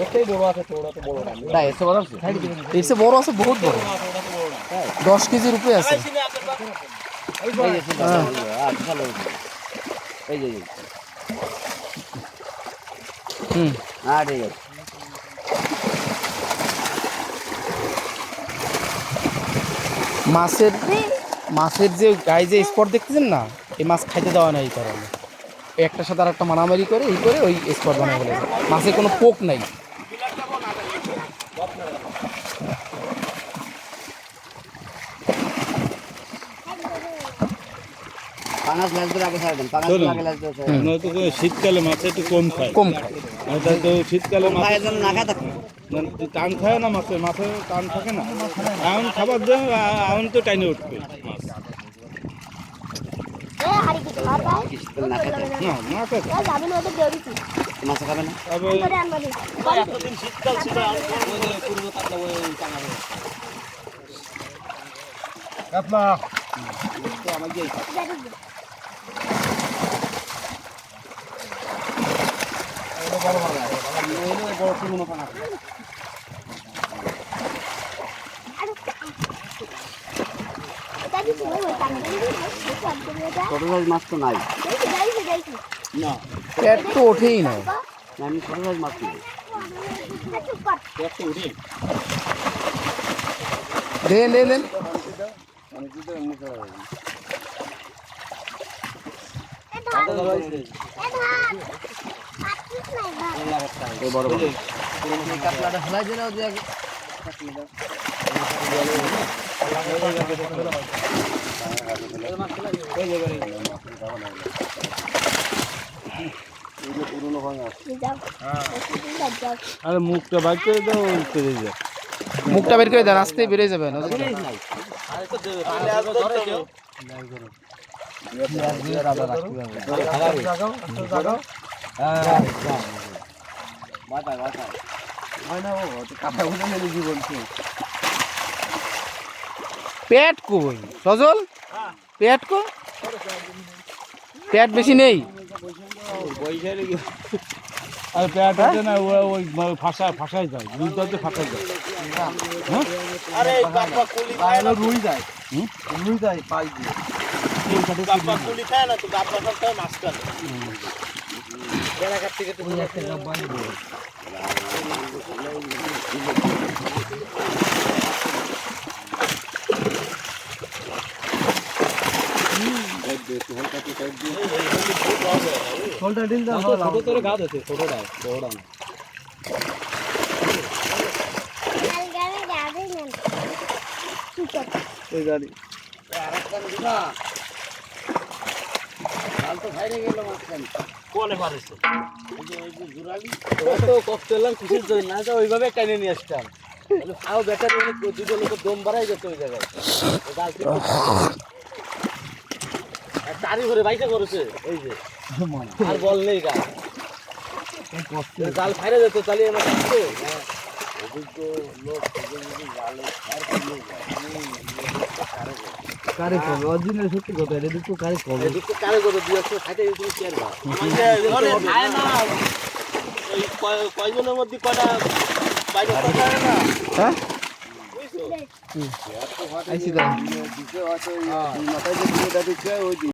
একটাই বড় আছে তো, ওটা তো বড় না। না এসে বড় আছে, এর চেয়ে বড় আছে, বহুত বড়, 10 কেজির উপরে আছে। এই যে ভালো এই যে হ্যাঁ ঠিক আছে। মাছের যে গায়ে যে স্পট দেখতেছেন না, এই মাছ খাইতে দেওয়া না এই কারণে। একটার সাথে আর একটা মারামারি করে এই করে ওই স্পট বানায় ফেলে। মাছের কোনো পোক নাই। পাঙাশ মাছ ধরে আগে ছাড়বেন, পাঙাশ আগে লাগবে। তো শীতকালে মাছ একটু কম খায়, এটা তো শীতকালে মাছ জন্য না খায় থাকে, টান খায় না, মাছে টান থাকে না। এখন খাবার দেয়, এখন তো টাইনে উঠবে মাছ। শীতকালে না খায় থাকে না না খায় মাছ খাবে না। এতদিন শীতকাল ছিল, পূর্ব কাতলা ওই টাঙা কাতলা তো আমার গিয়ে বড় পুরনো পাঙা। ছোট সাইজ মাছ তো নাই, না পেট তো ওঠেই না। আমি ছোট সাইজ মাছ নেই। একটু উঠি দেন বড় বড় কাতলাটা ফেলাই দিলে আরে মুখটা বাইর করে দাও, পেরে যায়। মুখটা বের করে দেন, আসতেই বেরিয়ে যাবে না। পেট কই সজল, পেট কো, পেট বেশি নেই। আর পেট আছে না, ওই ফাঁসায় যায়, দুধটাতে ফাঁসায় যায়। আরে বাপ্পা কুলি খায় না, রুই যায়, রুই যায় পাই দিয়ে। বাপ্পা কুলি খায় না তো, বাপ্পা সব খায় মাছ খায়। বেড়াঘাট থেকে তো ছোট তোর গাছ আছে, ছোটটা বড়টা না। এই গাড়ি কোনে পারিস তো কষ্ট এলাম খুশির জন্য, না তো ওইভাবে টেনে নিয়ে আসতাম। আও বেটার দুটো লোকের দম বাড়াই যেত ওই জায়গায়। তারি করে বাইকে করেছে এই যে, আর বল নেই গা জাল ফাইরে যেত, চালিয়ে আমার কারে কবে অরিজিনাল সত্যি কথা, এটা দুটো কারে কবে কারে করে দিয়ে খাইতে তুমি কি আর খায় না। ওই কয়জনের মধ্যে কয়টা বাইরে খায় না। হ্যাঁ বুঝছো? আইসি দাও। মাথায় যে